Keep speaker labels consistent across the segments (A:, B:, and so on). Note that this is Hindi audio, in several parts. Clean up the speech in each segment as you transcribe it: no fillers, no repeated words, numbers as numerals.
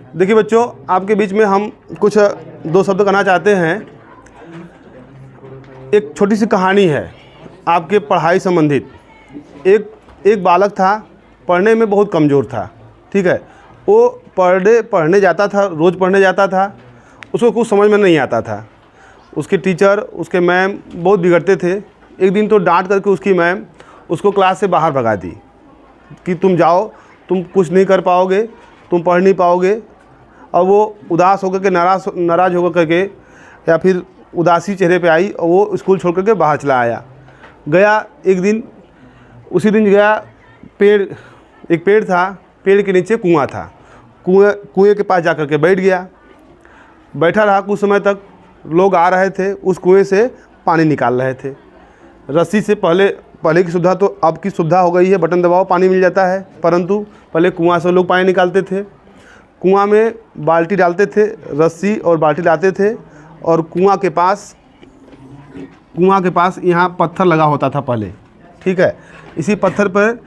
A: देखिए बच्चों, आपके बीच में हम कुछ दो शब्द कहना चाहते हैं। एक छोटी सी कहानी है आपके पढ़ाई संबंधित। एक बालक था, पढ़ने में बहुत कमज़ोर था, ठीक है। वो पढ़ने जाता था, रोज़ पढ़ने जाता था, उसको कुछ समझ में नहीं आता था। उसके टीचर, उसके मैम बहुत बिगड़ते थे। एक दिन तो डांट करके उसकी मैम उसको क्लास से बाहर भगा दी कि तुम जाओ, तुम कुछ नहीं कर पाओगे, तुम पढ़ नहीं पाओगे। और वो उदास होकर के, नाराज़ होकर करके, या फिर उदासी चेहरे पे आई और वो स्कूल छोड़ करके बाहर चला आया। गया एक दिन, उसी दिन गया, एक पेड़ था, पेड़ के नीचे कुआं था। कुएं के पास जा कर के बैठ गया। बैठा रहा कुछ समय तक। लोग आ रहे थे, उस कुएं से पानी निकाल रहे थे। रस्सी से पहले की सुविधा तो अब की सुविधा हो गई है, बटन दबाओ पानी मिल जाता है, परंतु पहले कुआं से लोग पानी निकालते थे। कुआं में बाल्टी डालते थे, रस्सी और बाल्टी लाते थे, और कुआं के पास यहाँ पत्थर लगा होता था पहले, ठीक है। इसी पत्थर पर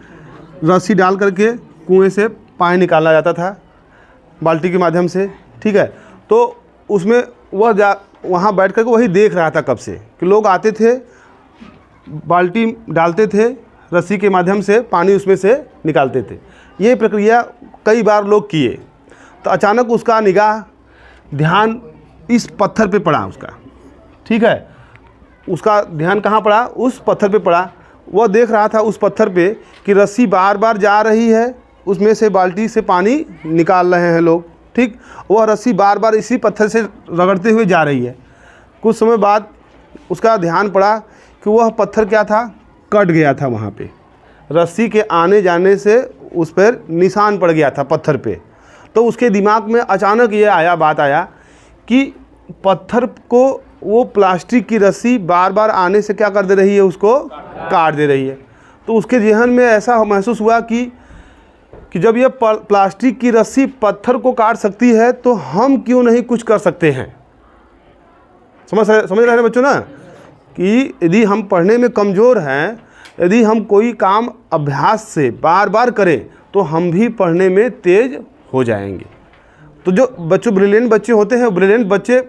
A: रस्सी डाल करके कुएं से पानी निकाला जाता था बाल्टी के माध्यम से, ठीक है। तो उसमें वहाँ बैठ करके वही देख रहा था कब से कि लोग आते थे, बाल्टी डालते थे, रस्सी के माध्यम से पानी उसमें से निकालते थे। ये प्रक्रिया कई बार लोग किए। तो अचानक उसका निगाह, ध्यान इस पत्थर पे पड़ा उसका, ठीक है। उसका ध्यान कहाँ पड़ा? उस पत्थर पे पड़ा। वह देख रहा था उस पत्थर पे कि रस्सी बार बार जा रही है, उसमें से बाल्टी से पानी निकाल रहे हैं लोग, ठीक। वह रस्सी बार बार इसी पत्थर से रगड़ते हुए जा रही है। कुछ समय बाद उसका ध्यान पड़ा कि वह पत्थर क्या था? कट गया था। वहाँ पे रस्सी के आने जाने से उस पर निशान पड़ गया था पत्थर पे। तो उसके दिमाग में अचानक ये बात आया कि पत्थर को वो प्लास्टिक की रस्सी बार बार आने से क्या कर दे रही है? उसको काट दे रही है। तो उसके जहन में ऐसा महसूस हुआ कि जब ये प्लास्टिक की रस्सी पत्थर को काट सकती है तो हम क्यों नहीं कुछ कर सकते हैं? समझ रहे हैं बच्चों ना, कि यदि हम पढ़ने में कमज़ोर हैं, यदि हम कोई काम अभ्यास से बार बार करें तो हम भी पढ़ने में तेज़ हो जाएंगे। तो जो बच्चों ब्रिलियंट बच्चे होते हैं, ब्रिलियंट बच्चे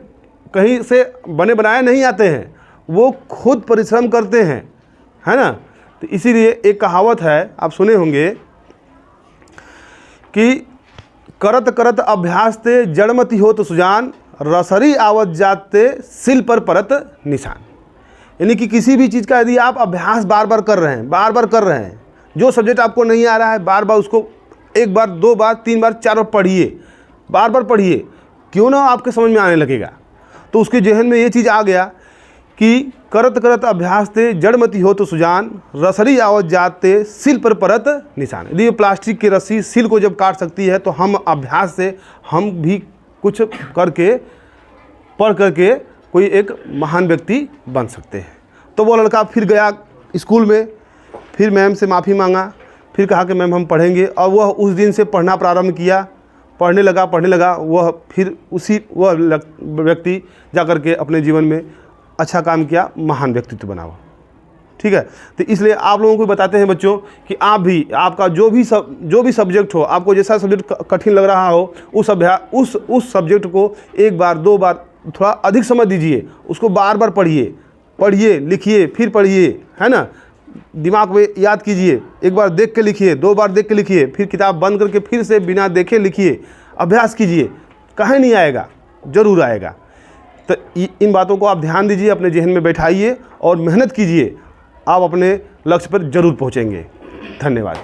A: कहीं से बने बनाए नहीं आते हैं, वो खुद परिश्रम करते हैं, है ना। तो इसीलिए एक कहावत है, आप सुने होंगे कि करत करत अभ्यास ते जड़मति हो तो सुजान, रसरी आवत जाते सिल पर परत निशान। यानी कि किसी भी चीज़ का यदि आप अभ्यास बार बार कर रहे हैं, जो सब्जेक्ट आपको नहीं आ रहा है, बार बार उसको एक बार, दो बार, तीन बार, चार बार पढ़िए, बार बार पढ़िए, क्यों ना आपके समझ में आने लगेगा। तो उसके जहन में ये चीज़ आ गया कि करत करत अभ्यास ते जड़मति हो तो सुजान, रसरी आवत जाते सिल पर परत निशान। यदि ये प्लास्टिक की रस्सी सिल को जब काट सकती है तो हम अभ्यास से हम भी कुछ करके, पढ़ करके कोई एक महान व्यक्ति बन सकते हैं। तो वो लड़का फिर गया स्कूल में, फिर मैम से माफ़ी मांगा, फिर कहा कि मैम हम पढ़ेंगे। और वह उस दिन से पढ़ना प्रारंभ किया, पढ़ने लगा। वह फिर वह व्यक्ति जा कर के अपने जीवन में अच्छा काम किया, महान व्यक्तित्व बना हुआ, ठीक है। तो इसलिए आप लोगों को बताते हैं बच्चों कि आप भी, आपका जो भी सब्जेक्ट हो, आपको जैसा सब्जेक्ट कठिन लग रहा हो, उस सब्जेक्ट को एक बार, दो बार, थोड़ा अधिक समय दीजिए, उसको बार बार पढ़िए, लिखिए, फिर पढ़िए, है ना। दिमाग में याद कीजिए, एक बार देख के लिखिए, दो बार देख के लिखिए, फिर किताब बंद करके फिर से बिना देखे लिखिए, अभ्यास कीजिए। कहीं नहीं आएगा, ज़रूर आएगा। तो इन बातों को आप ध्यान दीजिए, अपने जहन में बैठाइए और मेहनत कीजिए, आप अपने लक्ष्य पर ज़रूर पहुँचेंगे। धन्यवाद।